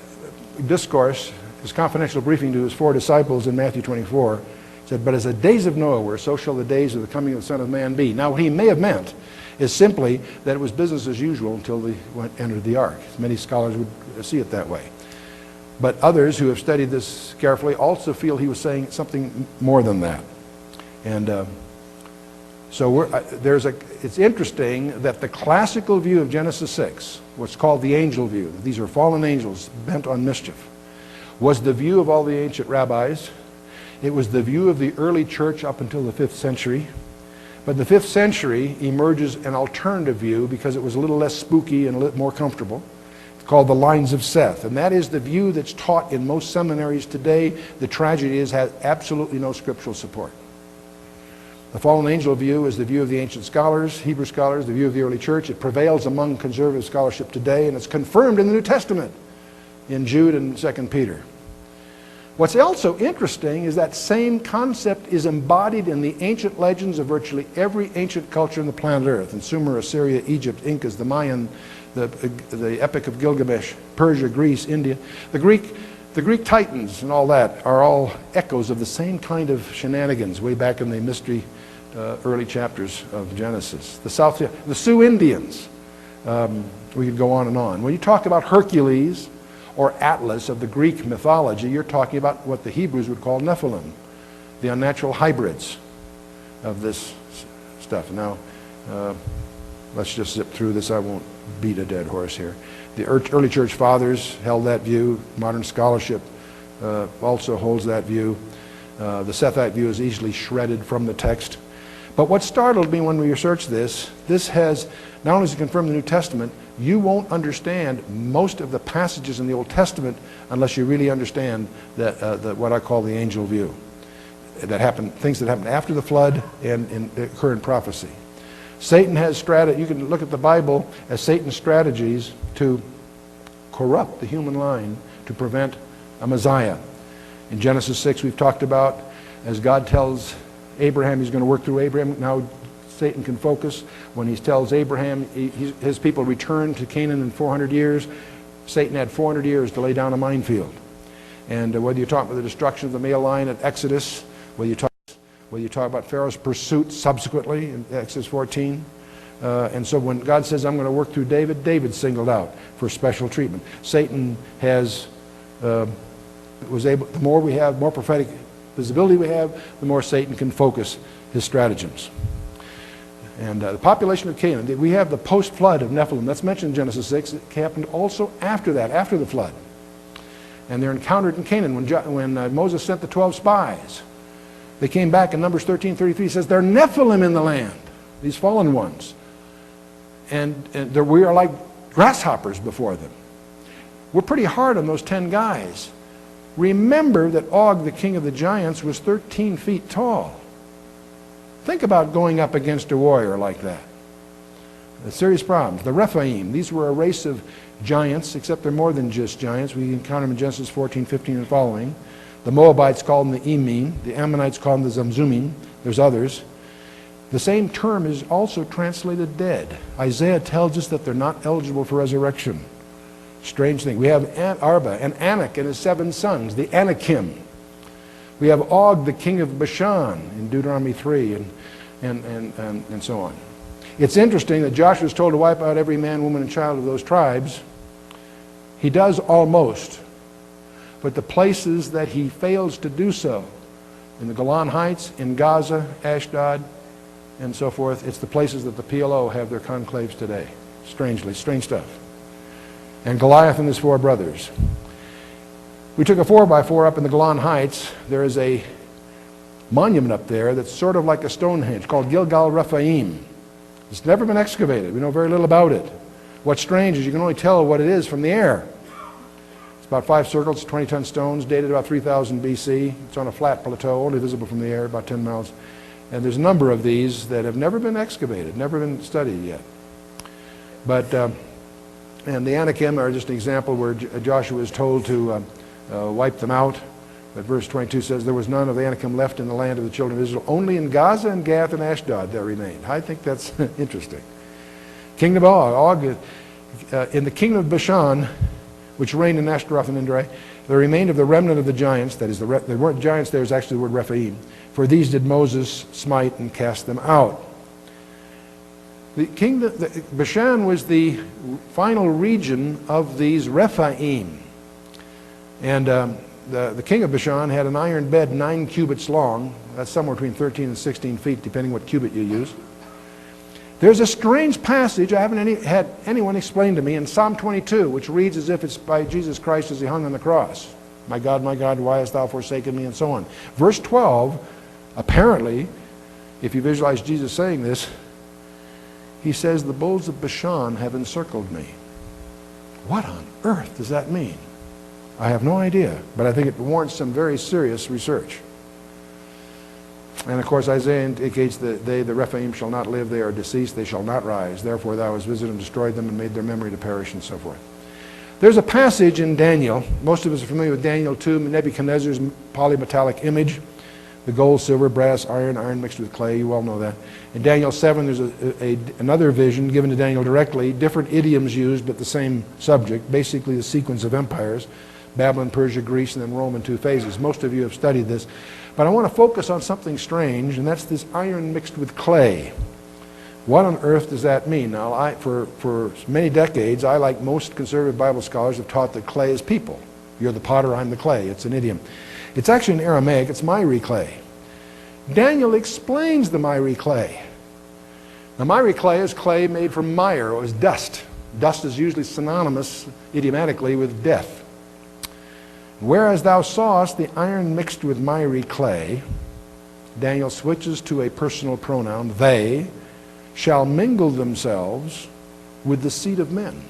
discourse, his confidential briefing to his 4 disciples in Matthew 24, said, "But as the days of Noah were, so shall the days of the coming of the Son of Man be." Now, what he may have meant is simply that it was business as usual until they entered the ark. Many scholars would see it that way. But others who have studied this carefully also feel he was saying something more than that. And so it's interesting that the classical view of Genesis 6, what's called the angel view, these are fallen angels bent on mischief, was the view of all the ancient rabbis. It was the view of the early church up until the 5th century. But in the 5th century emerges an alternative view because it was a little less spooky and a little more comfortable. It's called the lines of Seth. And that is the view that's taught in most seminaries today. The tragedy is it has absolutely no scriptural support. The fallen angel view is the view of the ancient scholars, Hebrew scholars, the view of the early church. It prevails among conservative scholarship today, and it's confirmed in the New Testament in Jude and 2 Peter. What's also interesting is that same concept is embodied in the ancient legends of virtually every ancient culture on the planet Earth. In Sumer, Assyria, Egypt, Incas, the Mayan, the Epic of Gilgamesh, Persia, Greece, India. The Greek Titans and all that are all echoes of the same kind of shenanigans way back in the mystery early chapters of Genesis. The Sioux Indians, we could go on and on. When you talk about Hercules or Atlas of the Greek mythology, you're talking about what the Hebrews would call Nephilim, the unnatural hybrids of this stuff. Now, let's just zip through this. I won't beat a dead horse here. The early church fathers held that view. Modern scholarship also holds that view. The Sethite view is easily shredded from the text. But what startled me when we researched this has, not only is it confirmed in the New Testament, you won't understand most of the passages in the Old Testament unless you really understand what I call the angel view. Things that happened after the flood and occur in prophecy. Satan has you can look at the Bible as Satan's strategies to corrupt the human line to prevent a Messiah. In Genesis 6 we've talked about, as God tells Abraham he's going to work through Abraham, now Satan can focus. When he tells Abraham his people return to Canaan in 400 years, Satan had 400 years to lay down a minefield. And whether you talk about the destruction of the male line at Exodus, whether you talk about Pharaoh's pursuit subsequently in Exodus 14, and so when God says, I'm going to work through David, David's singled out for special treatment. Satan was able, the more we have, more prophetic visibility we have, the more Satan can focus his stratagems. And the population of Canaan, we have the post-flood of Nephilim. That's mentioned in Genesis 6. It happened also after that, after the flood. And they're encountered in Canaan when Moses sent the 12 spies. They came back in Numbers 13:33. Says, there are Nephilim in the land, these fallen ones. And we are like grasshoppers before them. We're pretty hard on those 10 guys. Remember that Og, the king of the giants, was 13 feet tall. Think about going up against a warrior like that. Serious problems. The Rephaim, these were a race of giants, except they're more than just giants. We encounter them in Genesis 14, 15, and following. The Moabites called them the Emim. The Ammonites called them the Zamzumim. There's others. The same term is also translated dead. Isaiah tells us that they're not eligible for resurrection. Strange thing. We have Arba and Anak and his 7 sons, the Anakim. We have Og, the king of Bashan, in Deuteronomy 3, and so on. It's interesting that Joshua is told to wipe out every man, woman, and child of those tribes. He does almost. But the places that he fails to do so, in the Golan Heights, in Gaza, Ashdod, and so forth, it's the places that the PLO have their conclaves today. Strangely, strange stuff. And Goliath and his 4 brothers. We took a 4x4 up in the Golan Heights. There is a monument up there that's sort of like a Stonehenge called Gilgal Rephaim. It's never been excavated. We know very little about it. What's strange is you can only tell what it is from the air. It's about 5 circles, 20-ton stones, dated about 3000 BC. It's on a flat plateau, only visible from the air, about 10 miles. And there's a number of these that have never been excavated, never been studied yet. But, and the Anakim are just an example where Joshua is told to wipe them out. But verse 22 says, there was none of the Anakim left in the land of the children of Israel. Only in Gaza and Gath and Ashdod there remained. I think that's interesting. Kingdom of Og, in the kingdom of Bashan, which reigned in Ashtaroth and Edrei, there remained of the remnant of the giants, that is, there weren't giants, there's actually the word Rephaim. For these did Moses smite and cast them out. Bashan was the final region of these Rephaim. And the king of Bashan had an iron bed 9 cubits long. That's somewhere between 13 and 16 feet, depending what cubit you use. There's a strange passage I haven't had anyone explain to me in Psalm 22, which reads as if it's by Jesus Christ as he hung on the cross. My God, why hast thou forsaken me, and so on. Verse 12, apparently, if you visualize Jesus saying this, he says, the bulls of Bashan have encircled me. What on earth does that mean? I have no idea, but I think it warrants some very serious research. And of course, Isaiah indicates that the Rephaim shall not live, they are deceased, they shall not rise. Therefore thou hast visited and destroyed them and made their memory to perish, and so forth. There's a passage in Daniel, most of us are familiar with Daniel 2, Nebuchadnezzar's polymetallic image, the gold, silver, brass, iron mixed with clay, you all know that. In Daniel 7, there's another vision given to Daniel directly, different idioms used, but the same subject, basically the sequence of empires. Babylon, Persia, Greece, and then Rome in 2 phases. Most of you have studied this. But I want to focus on something strange, and that's this iron mixed with clay. What on earth does that mean? Now, for many decades, I, like most conservative Bible scholars, have taught that clay is people. You're the potter, I'm the clay. It's an idiom. It's actually in Aramaic. It's miry clay. Daniel explains the miry clay. The miry clay is clay made from mire, or is dust. Dust is usually synonymous, idiomatically, with death. Whereas thou sawest the iron mixed with miry clay, Daniel switches to a personal pronoun, they shall mingle themselves with the seed of men.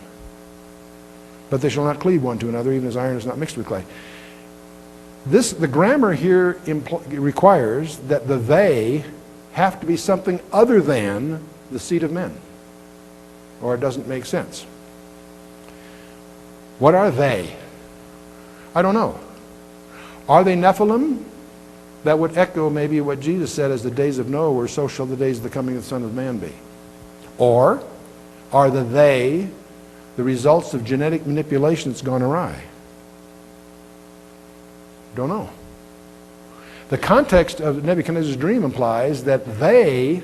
But they shall not cleave one to another, even as iron is not mixed with clay. The grammar here requires that the they have to be something other than the seed of men, or it doesn't make sense. What are they? I don't know. Are they Nephilim? That would echo maybe what Jesus said, as the days of Noah were, so shall the days of the coming of the Son of Man be. Or are the the results of genetic manipulation that's gone awry? Don't know. The context of Nebuchadnezzar's dream implies that they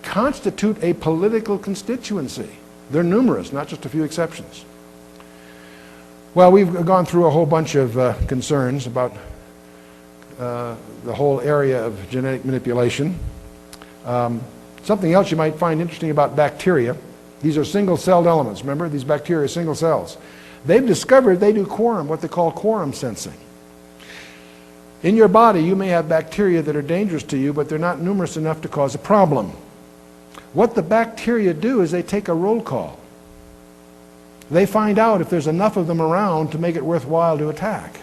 constitute a political constituency. They're numerous, not just a few exceptions. Well, we've gone through a whole bunch of concerns about the whole area of genetic manipulation. Something else you might find interesting about bacteria. These are single-celled elements. Remember, these bacteria are single cells. They've discovered they do quorum, what they call quorum sensing. In your body, you may have bacteria that are dangerous to you, but they're not numerous enough to cause a problem. What the bacteria do is they take a roll call. They find out if there's enough of them around to make it worthwhile to attack.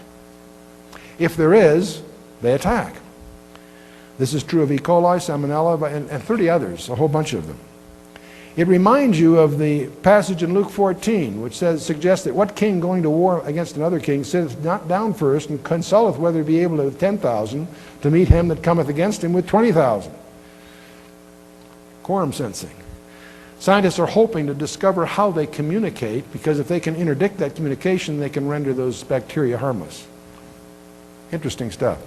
If there is, they attack. This is true of E. coli, Salmonella, and 30 others, a whole bunch of them. It reminds you of the passage in Luke 14, which suggests that what king going to war against another king sitteth not down first and consulteth whether he be able to 10,000 to meet him that cometh against him with 20,000. Quorum sensing. Scientists are hoping to discover how they communicate, because if they can interdict that communication, they can render those bacteria harmless. Interesting stuff.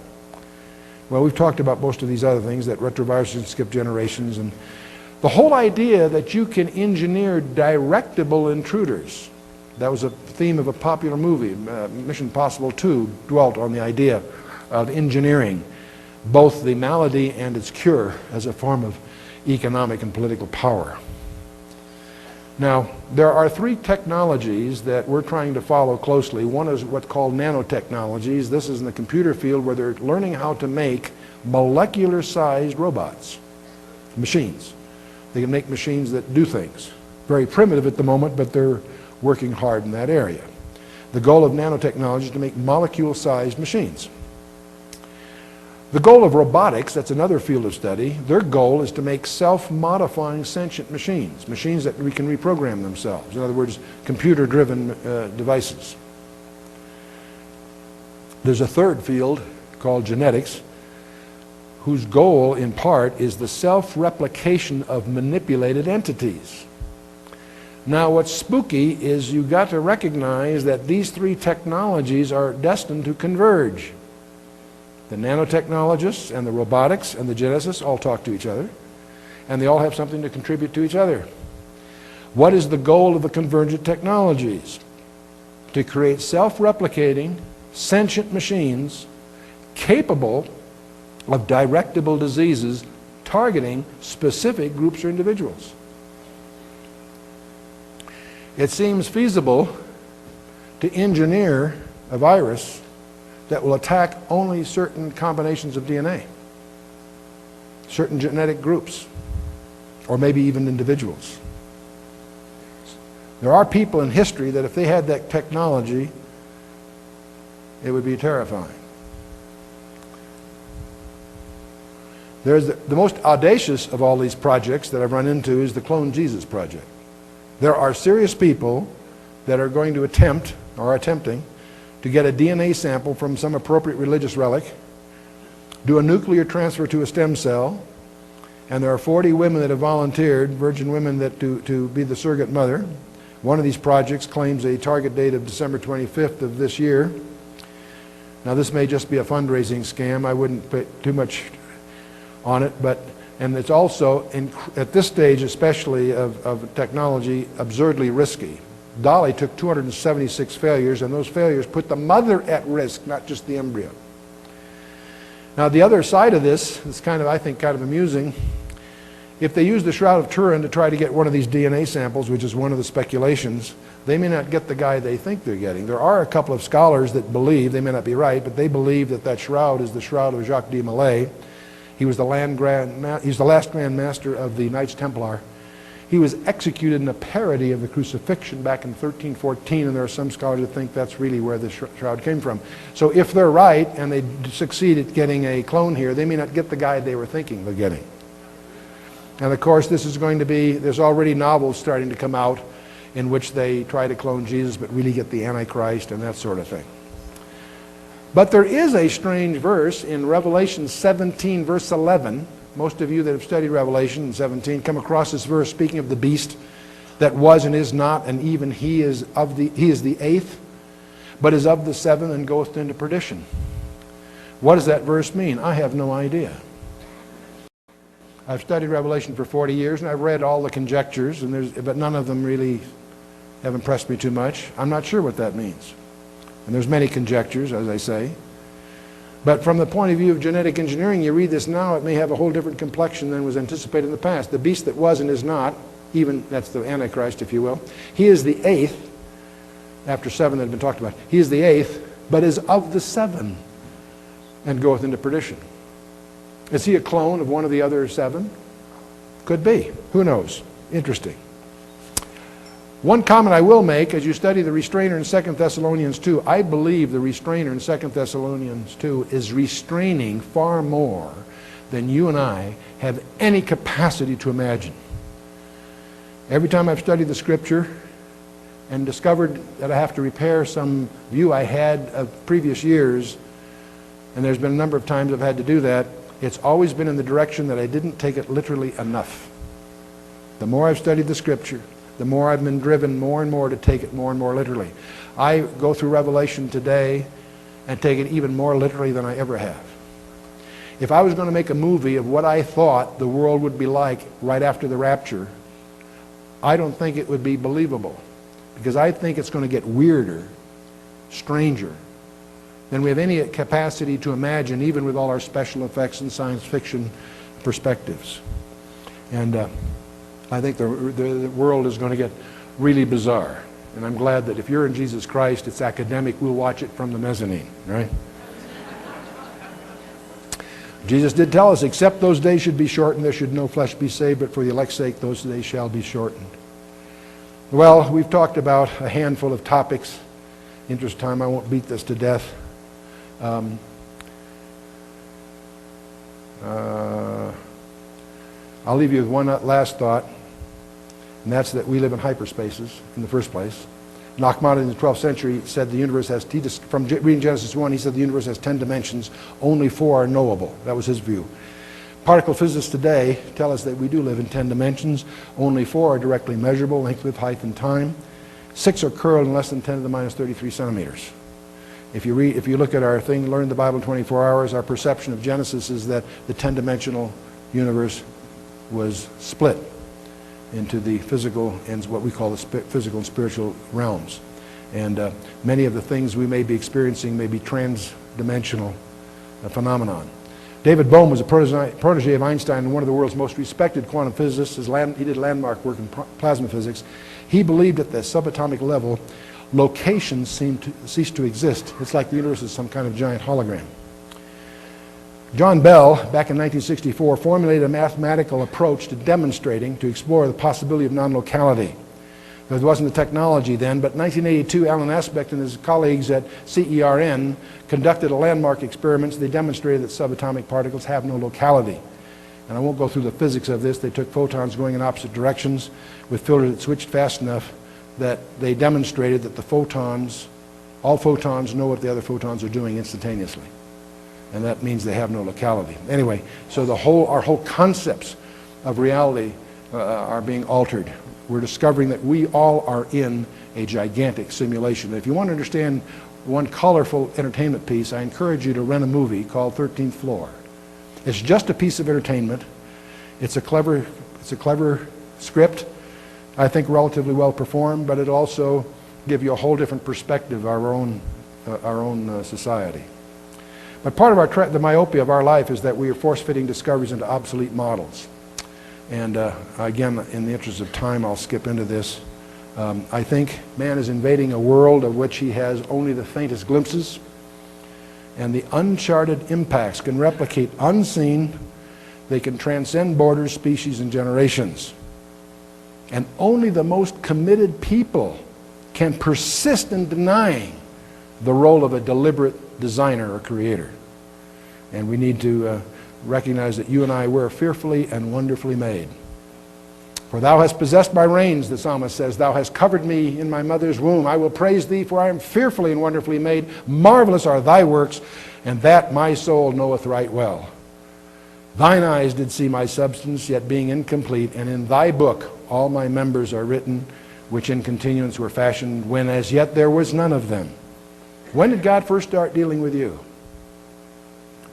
Well, we've talked about most of these other things, that retroviruses skip generations, and the whole idea that you can engineer directable intruders. That was a theme of a popular movie, Mission Impossible 2, dwelt on the idea of engineering both the malady and its cure as a form of economic and political power. Now, there are three technologies that we're trying to follow closely. One is what's called nanotechnologies. This is in the computer field where they're learning how to make molecular-sized robots, machines. They can make machines that do things. Very primitive at the moment, but they're working hard in that area. The goal of nanotechnology is to make molecule-sized machines. The goal of robotics, that's another field of study, their goal is to make self-modifying sentient machines, machines that we can reprogram themselves. In other words, computer-driven devices. There's a third field called genetics, whose goal, in part, is the self-replication of manipulated entities. Now, what's spooky is you've got to recognize that these three technologies are destined to converge. The nanotechnologists and the robotics and the geneticists all talk to each other, and they all have something to contribute to each other. What is the goal of the convergent technologies? To create self-replicating, sentient machines capable of directable diseases targeting specific groups or individuals. It seems feasible to engineer a virus that will attack only certain combinations of DNA, certain genetic groups, or maybe even individuals. There are people in history that if they had that technology, it would be terrifying. There's the most audacious of all these projects that I've run into is the Clone Jesus project. There are serious people that are going to attempt, or are attempting, to get a DNA sample from some appropriate religious relic, do a nuclear transfer to a stem cell, and there are 40 women that have volunteered, virgin women, that to be the surrogate mother. One of these projects claims a target date of December 25th of this year. Now, this may just be a fundraising scam. I wouldn't put too much on it, and it's also, at this stage especially of technology, absurdly risky. Dolly took 276 failures, and those failures put the mother at risk, not just the embryo. Now, the other side of this is kind of, I think, kind of amusing. If they use the Shroud of Turin to try to get one of these DNA samples, which is one of the speculations, they may not get the guy they think they're getting. There are a couple of scholars that believe, they may not be right, but they believe that that shroud is the shroud of Jacques de Molay. He was the last Grand Master of the Knights Templar. He was executed in a parody of the crucifixion back in 1314, and there are some scholars that think that's really where the shroud came from. So if they're right and they succeed at getting a clone here, they may not get the guy they were thinking they're getting. And of course, this is going to be, there's already novels starting to come out in which they try to clone Jesus but really get the Antichrist and that sort of thing. But there is a strange verse in Revelation 17, verse 11. Most of you that have studied Revelation 17 come across this verse speaking of the beast that was and is not, and even he is the eighth, but is of the seven and goeth into perdition. What does that verse mean? I have no idea. I've studied Revelation for 40 years, and I've read all the conjectures, but none of them really have impressed me too much. I'm not sure what that means. And there's many conjectures, as I say. But from the point of view of genetic engineering, you read this now, it may have a whole different complexion than was anticipated in the past. The beast that was and is not, even that's the Antichrist, if you will, he is the eighth, after seven that had been talked about. He is the eighth, but is of the seven and goeth into perdition. Is he a clone of one of the other seven? Could be. Who knows? Interesting. One comment I will make as you study the restrainer in 2 Thessalonians 2, I believe the restrainer in 2 Thessalonians 2 is restraining far more than you and I have any capacity to imagine. Every time I've studied the Scripture and discovered that I have to repair some view I had of previous years, and there's been a number of times I've had to do that, it's always been in the direction that I didn't take it literally enough. The more I've studied the Scripture, the more I've been driven more and more to take it more and more literally. I go through Revelation today and take it even more literally than I ever have. If I was going to make a movie of what I thought the world would be like right after the rapture, I don't think it would be believable, because I think it's going to get weirder, stranger, than we have any capacity to imagine, even with all our special effects and science fiction perspectives. And I think the world is going to get really bizarre. And I'm glad that if you're in Jesus Christ, it's academic, we'll watch it from the mezzanine, right? Jesus did tell us, except those days should be shortened, there should no flesh be saved, but for the elect's sake, those days shall be shortened. Well, we've talked about a handful of topics. Interest of time, I won't beat this to death. I'll leave you with one last thought, and that's that we live in hyperspaces in the first place. Nachmanides in the 12th century said the universe has, from reading Genesis 1, he said the universe has 10 dimensions, only 4 are knowable. That was his view. Particle physicists today tell us that we do live in 10 dimensions, only 4 are directly measurable, length, width, height, and time. 6 are curled in less than 10 to the minus 33 centimeters. If you look at our thing, Learn the Bible in 24 Hours, our perception of Genesis is that the 10-dimensional universe was split into the physical and what we call the physical and spiritual realms. And many of the things we may be experiencing may be trans-dimensional phenomenon. David Bohm was a protege of Einstein and one of the world's most respected quantum physicists. He did landmark work in plasma physics. He believed at the subatomic level, locations cease to exist. It's like the universe is some kind of giant hologram. John Bell, back in 1964, formulated a mathematical approach to explore the possibility of non-locality. There wasn't the technology then, but in 1982, Alan Aspect and his colleagues at CERN conducted a landmark experiment. They demonstrated that subatomic particles have no locality. And I won't go through the physics of this. They took photons going in opposite directions with filters that switched fast enough that they demonstrated that all photons know what the other photons are doing instantaneously. And that means they have no locality. Anyway, so our whole concepts of reality are being altered. We're discovering that we all are in a gigantic simulation. If you want to understand one colorful entertainment piece, I encourage you to rent a movie called 13th Floor. It's just a piece of entertainment. It's a clever script, I think relatively well performed, but it also gives you a whole different perspective of our own society. But part of the myopia of our life is that we are force-fitting discoveries into obsolete models. And again, in the interest of time, I'll skip into this. I think man is invading a world of which he has only the faintest glimpses, and the uncharted impacts can replicate unseen. They can transcend borders, species, and generations. And only the most committed people can persist in denying the role of a deliberate designer or creator. And we need to recognize that you and I were fearfully and wonderfully made. For thou hast possessed my reins, the psalmist says, thou hast covered me in my mother's womb. I will praise thee, for I am fearfully and wonderfully made. Marvelous are thy works, and that my soul knoweth right well. Thine eyes did see my substance, yet being incomplete, and in thy book all my members are written, which in continuance were fashioned, when as yet there was none of them. When did God first start dealing with you?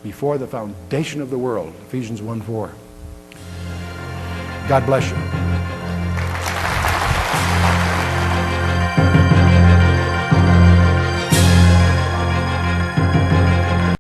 Before the foundation of the world, Ephesians 1:4. God bless you.